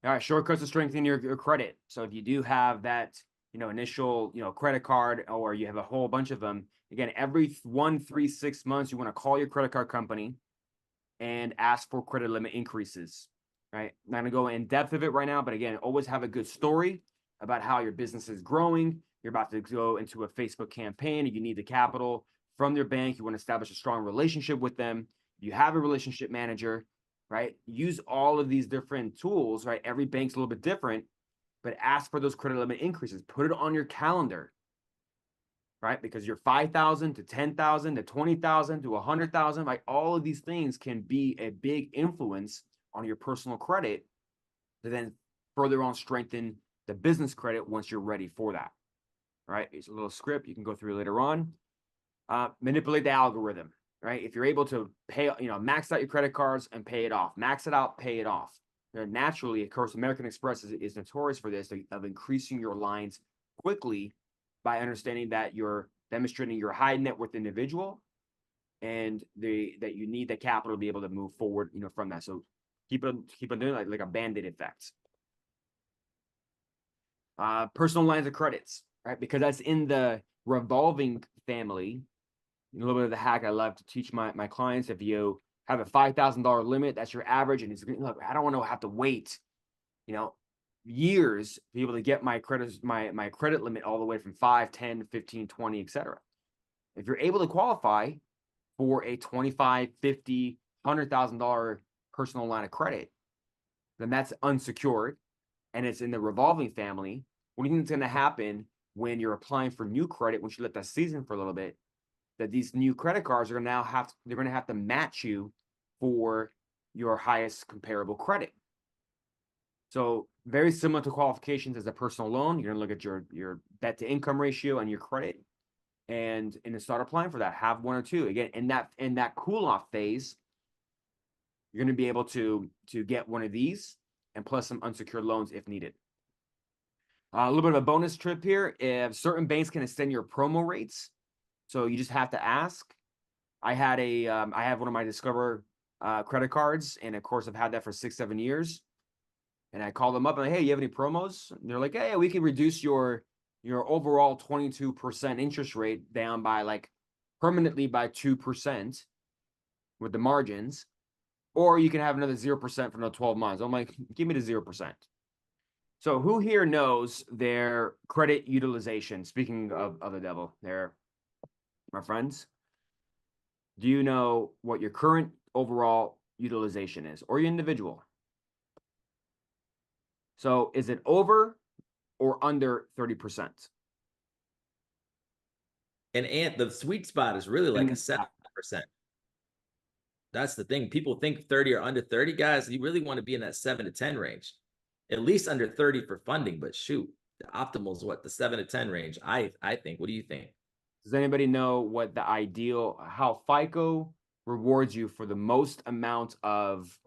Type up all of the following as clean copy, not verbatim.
All right, shortcuts to strengthen your credit. So if you do have that, initial, credit card, or you have a whole bunch of them, again, every 1, 3, 6 months, you want to call your credit card company and ask for credit limit increases, right? I'm not going to go in depth of it right now, but again, always have a good story about how your business is growing. You're about to go into a Facebook campaign, and you need the capital from your bank. You want to establish a strong relationship with them. You have a relationship manager, right? Use all of these different tools, right? Every bank's a little bit different, but ask for those credit limit increases. Put it on your calendar, right? Because you're 5,000 to 10,000 to 20,000 to 100,000, like all of these things can be a big influence on your personal credit to then further on strengthen the business credit once you're ready for that, right? It's a little script you can go through later on. Manipulate the algorithm, right? If you're able to pay, max out your credit cards and pay it off, max it out, pay it off. Naturally, of course, American Express is notorious for this, of increasing your lines quickly by understanding that you're demonstrating you're a high net worth individual and that you need the capital to be able to move forward, from that. So keep on doing like a band-aid effect. Personal lines of credits, right? Because that's in the revolving family. A little bit of the hack I love to teach my clients. If you have a $5,000 limit, that's your average, and it's, look, I don't want to have to wait, years to be able to get my credit limit all the way from 5, 10, 15, 20, etc. If you're able to qualify for a 25, 50, $100,000 personal line of credit, then that's unsecured and it's in the revolving family. What do you think is going to happen when you're applying for new credit, once you let that season for a little bit? That these new credit cards are now they're going to have to match you for your highest comparable credit. So very similar to qualifications as a personal loan. You're going to look at your debt to income ratio and your credit, and start applying for that. Have one or two. Again, in that cool off phase, you're going to be able to get one of these and plus some unsecured loans if needed. A little bit of a bonus trip here. If certain banks can extend your promo rates, so you just have to ask. I have one of my Discover credit cards, and of course I've had that for 6, 7 years. And I call them up and like, hey, you have any promos? And they're like, hey, we can reduce your overall 22% interest rate down by like permanently by 2% with the margins, or you can have another 0% for another 12 months. I'm like, give me the 0%. So who here knows their credit utilization? Speaking of the devil, there, my friends, do you know what your current overall utilization is, or your individual? So is it over or under 30%? And the sweet spot is really like a 7%. That's the thing. People think 30 or under 30, guys. You really want to be in that 7 to 10 range, at least under 30 for funding. But shoot, the optimal is what, the 7 to 10 range. I think. What do you think? Does anybody know what the ideal, how FICO rewards you for the most amount of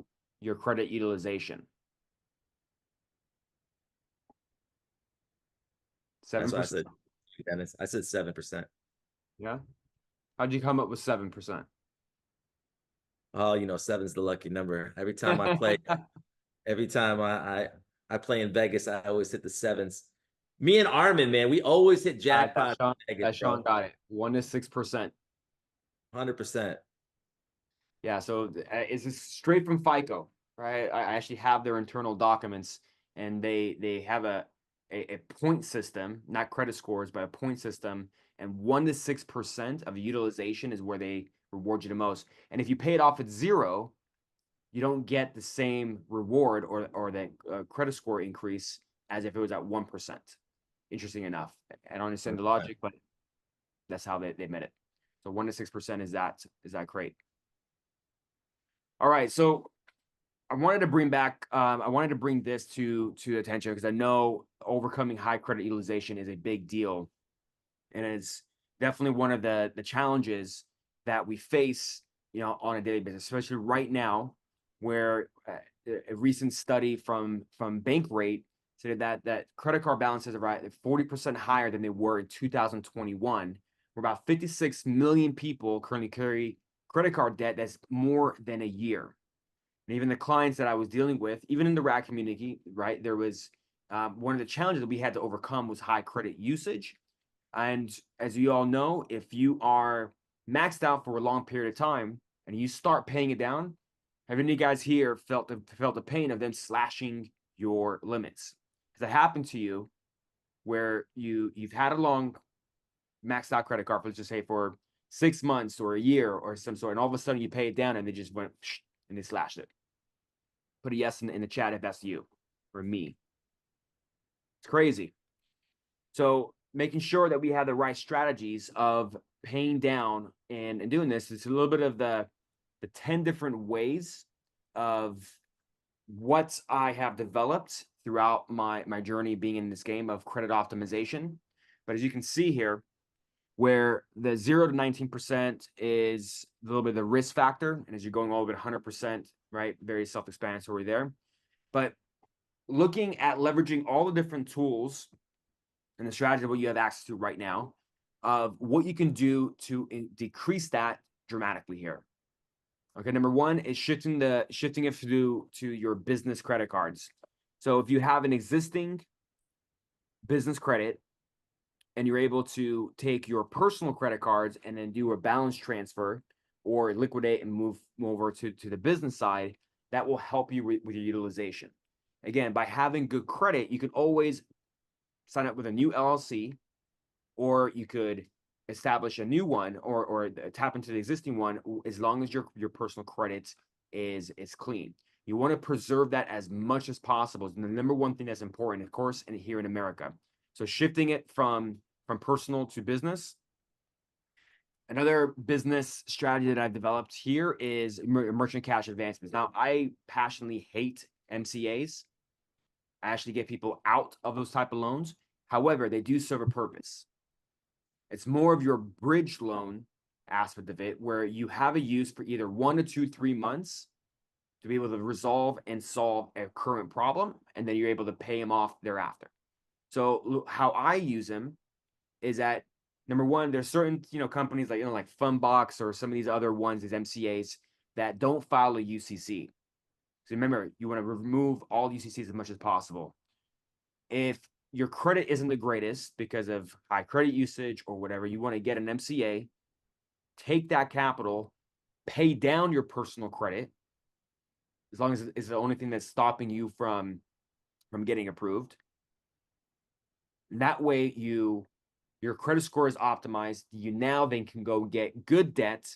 your credit utilization? 7%. That's what I said. Dennis, I said 7%. Yeah. How'd you come up with 7%? Oh, seven's the lucky number. Every time I play, every time I play in Vegas, I always hit the sevens. Me and Armin, man, we always hit jackpot. Sean got it. 1 to 6%. 100%. Yeah, so it's straight from FICO, right? I actually have their internal documents, and they have a point system, not credit scores, but a point system. And 1 to 6% of utilization is where they reward you the most. And if you pay it off at 0, you don't get the same reward or the credit score increase as if it was at 1%. Interesting enough. I don't understand the logic, but that's how they made it. So 1 to 6% is that great. All right, so I wanted to bring this to attention because I know overcoming high credit utilization is a big deal, and it's definitely one of the challenges that we face, on a daily basis, especially right now, where a recent study from Bankrate said that credit card balances are at 40% higher than they were in 2021. Where about 56 million people currently carry credit card debt that's more than a year. And even the clients that I was dealing with, even in the RAD community, right, there was one of the challenges that we had to overcome was high credit usage. And as you all know, if you are maxed out for a long period of time and you start paying it down, have any of you guys here felt the pain of them slashing your limits? Has that happened to you where you've had a long maxed out credit card, let's just say for 6 months or a year or some sort, and all of a sudden you pay it down and they just went and they slashed it? Put a yes in the chat if that's you or me. It's crazy. So making sure that we have the right strategies of paying down and doing this, it's a little bit of the 10 different ways of what I have developed throughout my journey being in this game of credit optimization. But as you can see here, where the 0 to 19% is a little bit of the risk factor, and as you're going all the way to 100%, right, very self-explanatory there. But looking at leveraging all the different tools and the strategy of what you have access to right now, of what you can do to decrease that dramatically here. Okay, number one is shifting it to your business credit cards. So if you have an existing business credit and you're able to take your personal credit cards and then do a balance transfer or liquidate and move over to the business side, that will help you with your utilization. Again, by having good credit, you can always sign up with a new LLC, or you could establish a new one or tap into the existing one, as long as your personal credit is clean. You want to preserve that as much as possible. And the number one thing that's important, of course, and here in America. So shifting it from personal to business. Another business strategy that I've developed here is merchant cash advances. Now, I passionately hate MCAs. I actually get people out of those type of loans. However, they do serve a purpose. It's more of your bridge loan aspect of it, where you have a use for either 1 to 2, 3 months to be able to resolve and solve a current problem, and then you're able to pay them off thereafter. So how I use them is that, number one, there's certain companies like like Funbox or some of these other ones, these MCAs, that don't file a UCC. So remember, you want to remove all UCCs as much as possible. If your credit isn't the greatest because of high credit usage or whatever, you want to get an MCA, take that capital, pay down your personal credit, as long as it's the only thing that's stopping you from getting approved. That way your credit score is optimized. You now then can go get good debt,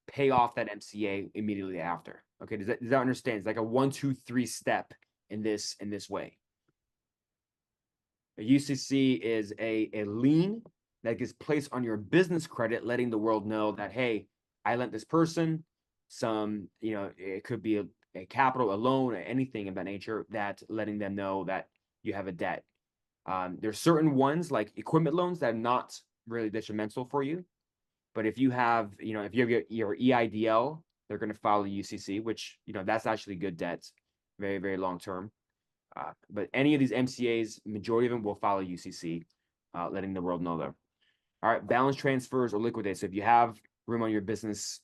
pay off that MCA immediately after. Okay, does that understand? It's like a 1, 2, 3 step in this way. A UCC is a lien that gets placed on your business credit, letting the world know that, hey, I lent this person some, it could be a capital, a loan, or anything of that nature, that letting them know that you have a debt. There's certain ones like equipment loans that are not really detrimental for you. But if you have, if you have your EIDL, they're going to file a UCC, which, that's actually good debt, very, very long term. But any of these MCAs, majority of them will file a UCC, letting the world know there. All right, balance transfers or liquidate. So if you have room on your business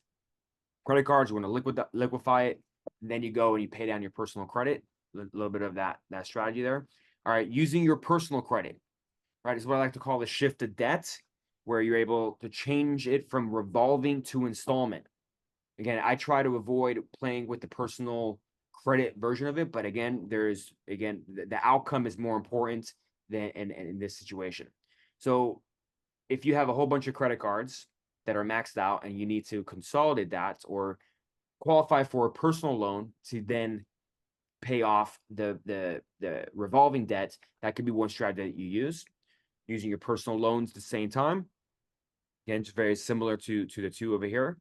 credit cards, you want to liquefy it, then you go and you pay down your personal credit. A little bit of that strategy there. All right, using your personal credit, right, is what I like to call the shift to debt, where you're able to change it from revolving to installment. Again, I try to avoid playing with the personal credit version of it, but again, the outcome is more important than in this situation. So if you have a whole bunch of credit cards that are maxed out and you need to consolidate that or qualify for a personal loan to then pay off the revolving debt, that could be one strategy that you use. Using your personal loans at the same time. Again, it's very similar to the two over here.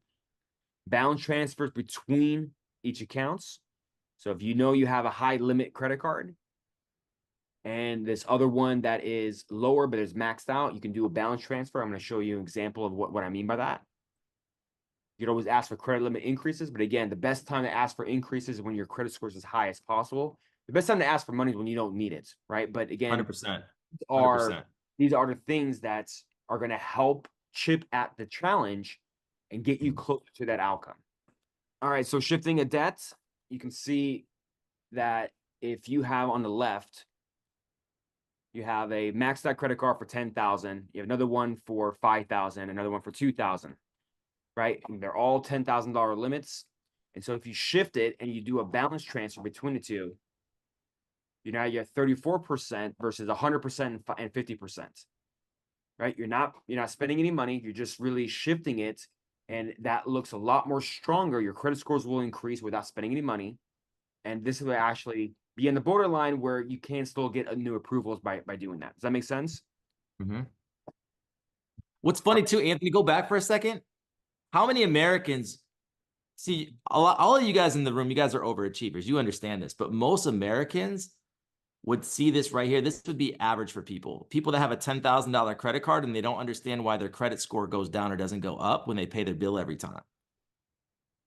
Balance transfers between each accounts. So if you have a high limit credit card and this other one that is lower but is maxed out, you can do a balance transfer. I'm going to show you an example of what I mean by that. You can always ask for credit limit increases, but again, the best time to ask for increases is when your credit score is as high as possible. The best time to ask for money is when you don't need it, right? But again, 100%. 100%. These are the things that are going to help chip at the challenge and get you closer to that outcome. All right, so shifting a debt, you can see that if you have on the left, you have a maxed out credit card for 10,000, you have another one for 5,000, another one for 2,000, right? And they're all $10,000 limits. And so if you shift it and you do a balance transfer between the two, you have 34% versus 100% and 50%, right? You're not spending any money. You're just really shifting it. And that looks a lot more stronger. Your credit scores will increase without spending any money. And this will actually be in the borderline where you can still get new approvals by doing that. Does that make sense? Mm-hmm. What's funny too, Anthony, go back for a second. How many Americans see all of you guys in the room, you guys are overachievers. You understand this, but most Americans would see this right here. This would be average for people that have a $10,000 credit card and they don't understand why their credit score goes down or doesn't go up when they pay their bill every time.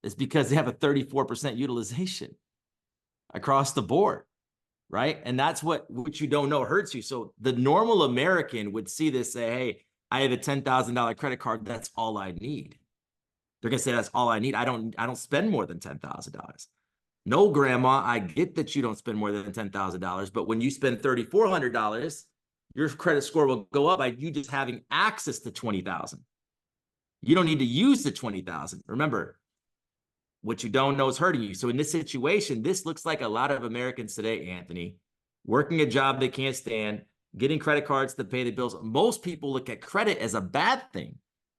It's because they have a 34% utilization across the board, right? And that's what you don't know hurts you. So the normal American would see this, say, hey, I have a $10,000 credit card. That's all I need. They're going to say, that's all I need. I don't spend more than $10,000. No, grandma, I get that you don't spend more than $10,000, but when you spend $3,400, your credit score will go up by you just having access to 20,000. You don't need to use the 20,000. Remember, what you don't know is hurting you. So in this situation, this looks like a lot of Americans today, Anthony, working a job they can't stand, getting credit cards to pay the bills. Most people look at credit as a bad thing,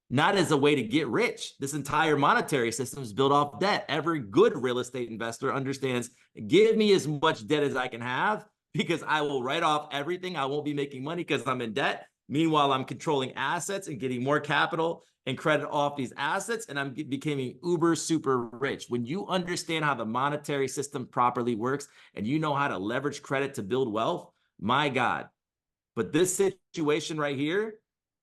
not as a way to get rich. This entire monetary system is built off debt. Every good real estate investor understands, give me as much debt as I can have because I will write off everything. I won't be making money because I'm in debt. Meanwhile, I'm controlling assets and getting more capital and credit off these assets, and I'm becoming uber super rich. When you understand how the monetary system properly works and you know how to leverage credit to build wealth, my God. But this situation right here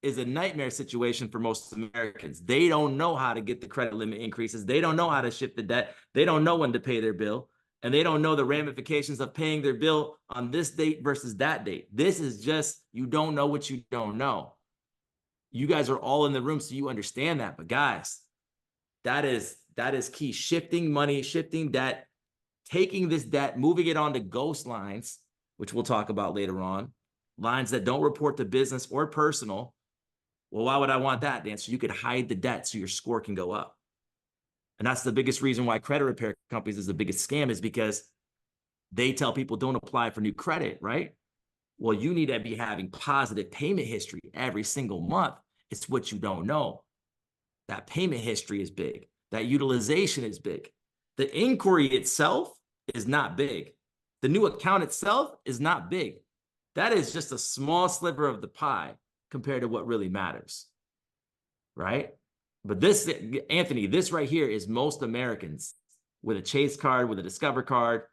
is a nightmare situation for most Americans. They don't know how to get the credit limit increases. They don't know how to shift the debt. They don't know when to pay their bill. And they don't know the ramifications of paying their bill on this date versus that date. This is just, you don't know what you don't know. You guys are all in the room, so you understand that. But guys, that is key. Shifting money, shifting debt, taking this debt, moving it onto ghost lines, which we'll talk about later on, lines that don't report to business or personal. Well, why would I want that, Dan? So you could hide the debt so your score can go up. And that's the biggest reason why credit repair companies is the biggest scam, is because they tell people don't apply for new credit, right? Well, you need to be having positive payment history every single month. It's what you don't know. That payment history is big. That utilization is big. The inquiry itself is not big. The new account itself is not big. That is just a small sliver of the pie compared to what really matters, right? But this, Anthony, this right here is most Americans with a Chase card, with a Discover card,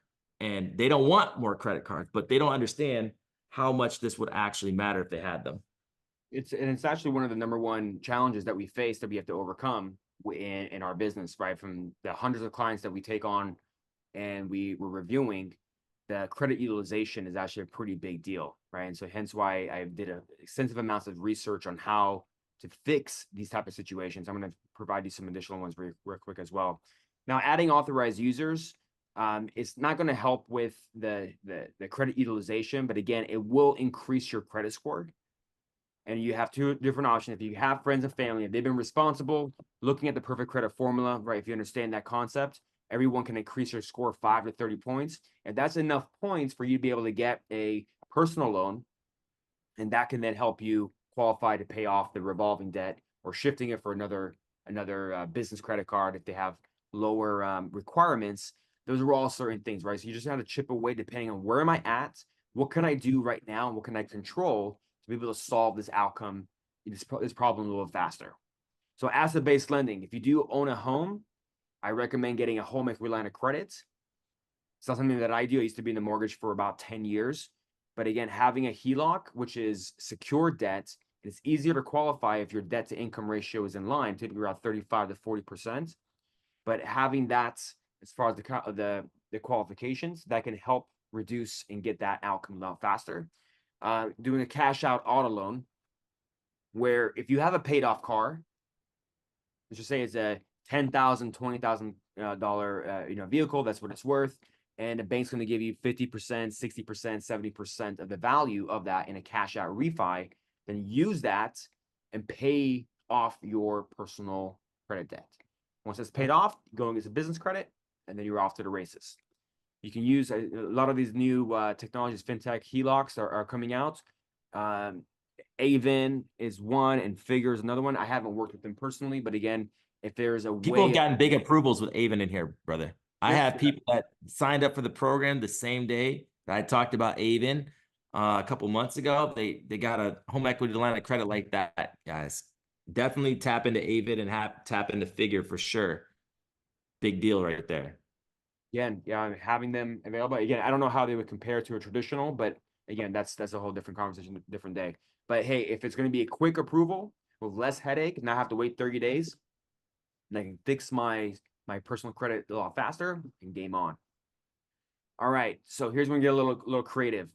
and they don't want more credit cards, but they don't understand how much this would actually matter if they had them. It's actually one of the number one challenges that we face that we have to overcome in our business, right? From the hundreds of clients that we take on and we're reviewing, the credit utilization is actually a pretty big deal, right? And so hence why I did extensive amounts of research on how to fix these type of situations. I'm going to provide you some additional ones real quick as well. Now, adding authorized users, it's not going to help with the credit utilization, but again, it will increase your credit score. And you have two different options. If you have friends and family, if they've been responsible, looking at the perfect credit formula, right? If you understand that concept, everyone can increase your score 5 to 30 points. And that's enough points for you to be able to get a personal loan. And that can then help you qualify to pay off the revolving debt or shifting it for another business credit card if they have lower requirements. Those are all certain things, right? So you just have to chip away depending on where am I at, what can I do right now, and what can I control to be able to solve this outcome, this problem a little faster. So asset-based lending, if you do own a home, I recommend getting a home equity line of credit. It's not something that I do. I used to be in the mortgage for about 10 years. But again, having a HELOC, which is secure debt, it's easier to qualify if your debt to income ratio is in line, typically around 35 to 40%. But having that, as far as the qualifications, that can help reduce and get that outcome a lot faster. Doing a cash out auto loan, where if you have a paid off car, let's just say it's a $10,000, $20,000 vehicle. That's what it's worth. And the bank's going to give you 50%, 60%, 70% of the value of that in a cash out refi. Then use that and pay off your personal credit debt. Once it's paid off, go and get some business credit, and then you're off to the races. You can use a lot of these new technologies, fintech HELOCs are coming out. Avon is one, and Figure is another one. I haven't worked with them personally, but again, if there's a People way, have gotten big approvals with Avon in here, brother. I have people that signed up for the program the same day that I talked about Avon a couple months ago. They got a home equity line of credit like that, guys. Definitely tap into Avon and tap into Figure for sure. Big deal right there. again, yeah, having them available. Again, I don't know how they would compare to a traditional, but again, that's a whole different conversation, different day. But hey, if it's going to be a quick approval with less headache, not have to wait 30 days, and I can fix my personal credit a lot faster, and game on. All right, so here's when we get a little creative.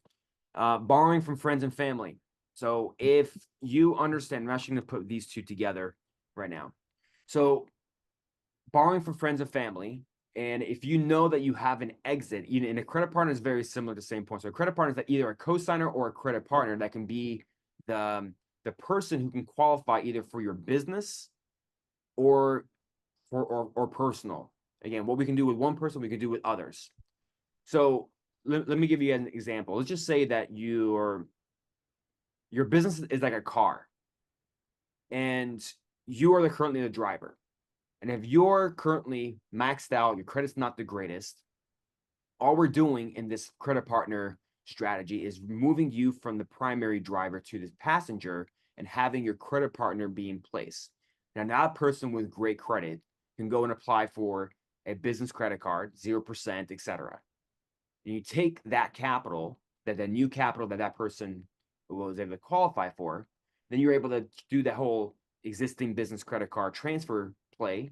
Borrowing from friends and family. So if you understand, I'm actually going to put these two together right now. So borrowing from friends and family, and if you know that you have an exit, and a credit partner is very similar to the same point. So a credit partner is that either a co-signer or a credit partner that can be the person who can qualify either for your business or personal. Again, what we can do with one person, we can do with others. So let me give you an example. Let's just say that your business is like a car, and you are currently the driver. And if you're currently maxed out, your credit's not the greatest, all we're doing in this credit partner strategy is moving you from the primary driver to the passenger and having your credit partner be in place. Now that person with great credit can go and apply for a business credit card, 0%, etc. And you take that capital, that the new capital that person was able to qualify for, then you're able to do the whole existing business credit card transfer play,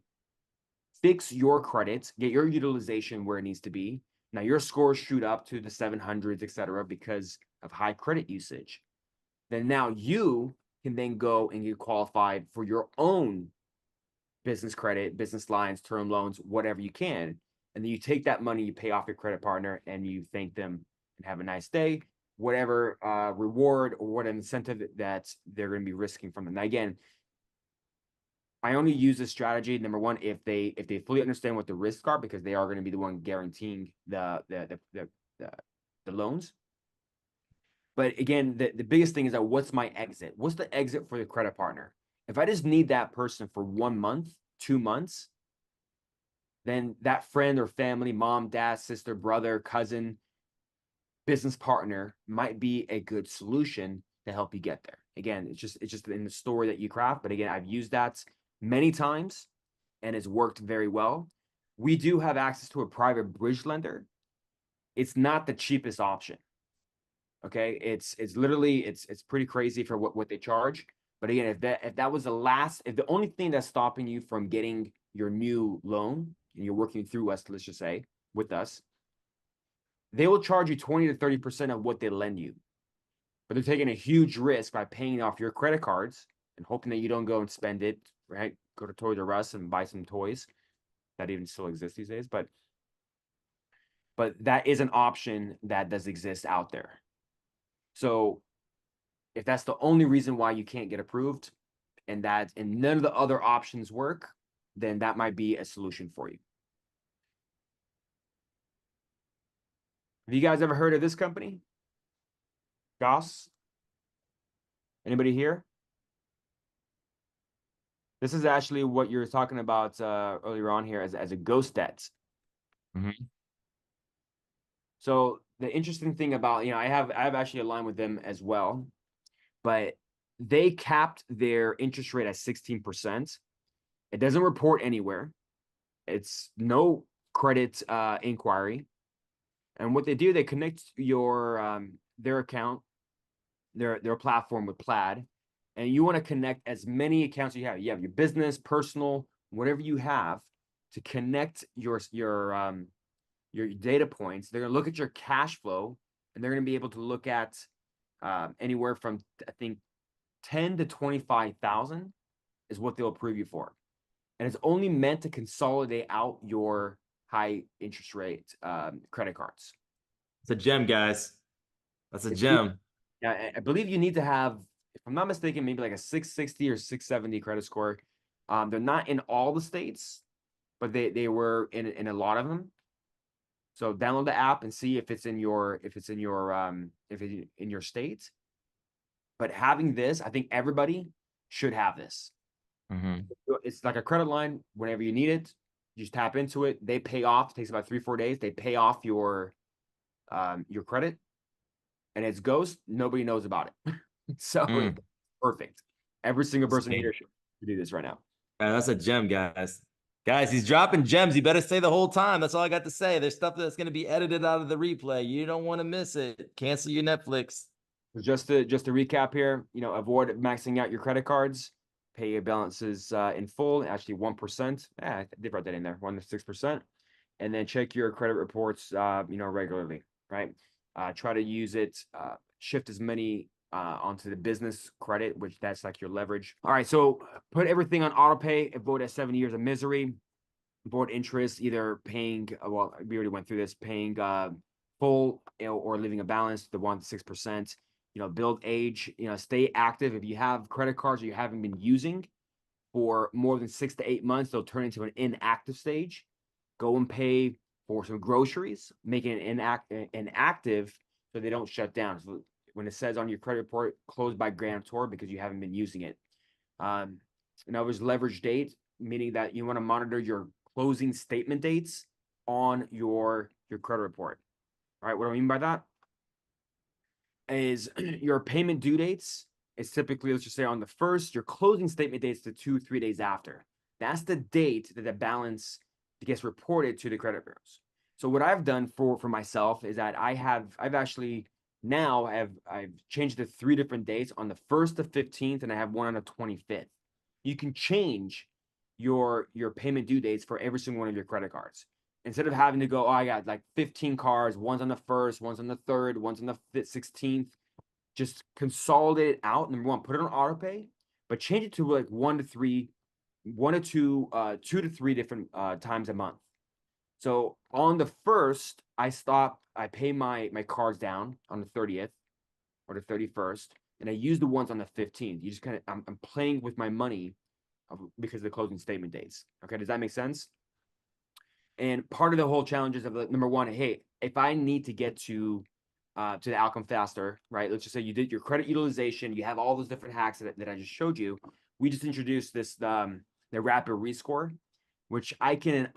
fix your credits, get your utilization where it needs to be. Now your scores shoot up to the 700s, etc., because of high credit usage. Then now you can then go and get qualified for your own business credit, business lines, term loans, whatever you can. And then you take that money, you pay off your credit partner, and you thank them and have a nice day, whatever reward or what incentive that they're going to be risking from them. Now, again, I only use this strategy, number one, if they fully understand what the risks are, because they are going to be the one guaranteeing the loans. But again, the biggest thing is that what's my exit? What's the exit for the credit partner? If I just need that person for 1 month, 2 months, then that friend or family, mom, dad, sister, brother, cousin, business partner might be a good solution to help you get there. Again, it's just in the story that you craft. But again, I've used that many times and it's worked very well. We do have access to a private bridge lender. It's not the cheapest option. Okay, it's literally it's pretty crazy for what they charge. But again, if that was if the only thing that's stopping you from getting your new loan and you're working through us, let's just say with us, they will charge you 20 to 30% of what they lend you. But they're taking a huge risk by paying off your credit cards and hoping that you don't go and spend it, right? Go to Toys R Us and buy some toys that even still exist these days. But that is an option that does exist out there. So if that's the only reason why you can't get approved and none of the other options work, then that might be a solution for you. Have you guys ever heard of this company? Goss? Anybody here? This is actually what you're talking about earlier on here as a ghost debt. Mm-hmm. So the interesting thing about, I have actually aligned with them as well, but they capped their interest rate at 16%. It doesn't report anywhere. It's no credit inquiry. And what they do, they connect their account, their platform with Plaid, and you want to connect as many accounts you have. You have your business, personal, whatever you have, to connect your data points. They're gonna look at your cash flow, and they're gonna be able to look at anywhere from, I think, 10 to 25,000 is what they'll approve you for. and it's only meant to consolidate out your high interest rate credit cards. It's a gem, guys. That's a It's gem. Yeah, I believe you need to have, if I'm not mistaken, maybe like a 660 or 670 credit score. They're not in all the states, but they were in a lot of them. So download the app and see if it's in your state. But having this, I think everybody should have this. It's like a credit line. Whenever you need it, you just tap into it. They pay off. It takes about 3-4 days. They pay off your credit, and it's ghost. Nobody knows about it. So it's perfect. Every single person here should do this right now. That's a gem, guys. Guys, he's dropping gems. You better stay the whole time. That's all I got to say. There's stuff that's going to be edited out of the replay. You don't want to miss it. Cancel your Netflix. Just to recap here, avoid maxing out your credit cards. Pay your balances in full. Actually, 1%. Yeah, they brought that in there, 1 to 6%. And then check your credit reports, regularly, right? Try to use it. Shift as many onto the business credit, which that's like your leverage. All right, so put everything on auto pay. Avoid that 7 years of misery. Avoid interest, either paying. Well, we already went through this. Paying full or leaving a balance, the 1 to 6%. Build age. Stay active. If you have credit cards that you haven't been using for more than 6 to 8 months, they'll turn into an inactive stage. Go and pay for some groceries, making it inactive so they don't shut down. So when it says on your credit report, closed by grantor because you haven't been using it. There's leverage date, meaning that you want to monitor your closing statement dates on your credit report. All right, what do I mean by that? Is your payment due dates is typically, let's just say on the 1st, your closing statement dates to 2-3 days after. That's the date that the balance gets reported to the credit bureaus. So what I've done for myself is that I've actually now I've changed to 3 different dates on the 1st, the 15th, and I have one on the 25th. You can change your payment due dates for every single one of your credit cards. Instead of having to go, oh, I got like 15 cards, one's on the 1st, one's on the 3rd, one's on the 16th. Just consolidate it out. Number one, put it on auto pay, but change it to like 1 to 3, 1 to 2, 2 to 3 different times a month. So on the 1st, I pay my cards down on the 30th or the 31st, and I use the ones on the 15th. You just kind of, I'm playing with my money because of the closing statement dates. Okay, does that make sense? And part of the whole challenge is of number one, hey, if I need to get to the outcome faster, right? Let's just say you did your credit utilization, you have all those different hacks that I just showed you. We just introduced this the rapid rescore, which I can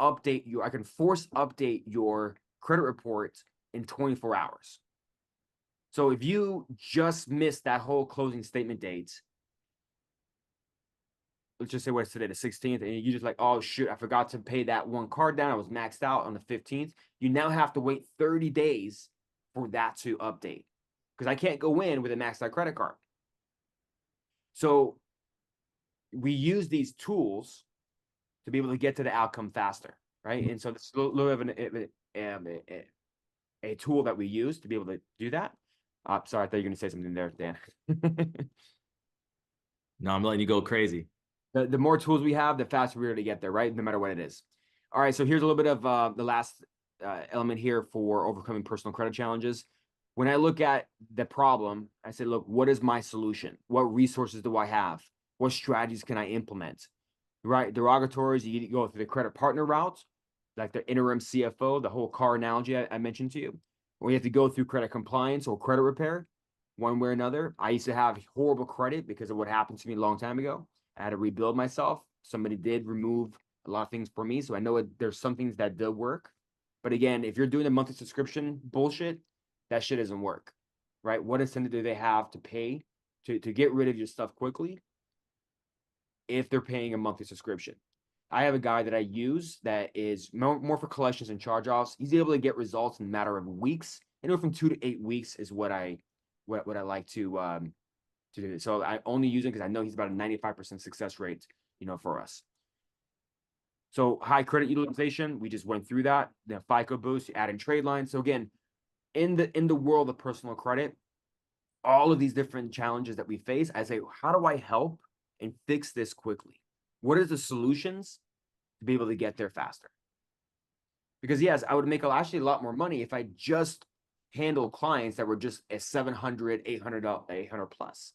force update your credit report in 24 hours. So if you just missed that whole closing statement date, let's just say what's today, the 16th, and you just like, oh shoot, I forgot to pay that one card down. I was maxed out on the 15th. You now have to wait 30 days for that to update because I can't go in with a maxed out credit card. So we use these tools to be able to get to the outcome faster, right? And so this is a little bit of a tool that we use to be able to do that. Sorry, I thought you were going to say something there, Dan. No, I'm letting you go crazy. The more tools we have, the faster we're going to get there, right? No matter what it is. All right, so here's a little bit of the last element here for overcoming personal credit challenges. When I look at the problem, I say, look, what is my solution? What resources do I have? What strategies can I implement? Right, derogatories, you go through the credit partner route, like the interim CFO, the whole car analogy I mentioned to you, or you have to go through credit compliance or credit repair, one way or another. I used to have horrible credit because of what happened to me a long time ago. I had to rebuild myself. Somebody did remove a lot of things for me, so I know there's some things that do work. But again, if you're doing the monthly subscription bullshit, that shit doesn't work, right? What incentive do they have to pay to get rid of your stuff quickly if they're paying a monthly subscription? I have a guy that I use that is more for collections and charge-offs. He's able to get results in a matter of weeks. Anywhere from 2 to 8 weeks is what I like to do. So I only use him because I know he's about a 95% success rate, for us. So high credit utilization, we just went through that. The FICO boost, you add in trade lines. So again, in the world of personal credit, all of these different challenges that we face, I say, how do I help and fix this quickly? What are the solutions to be able to get there faster. Because yes, I would make actually a lot more money if I just handle clients that were just a 700, 800 plus.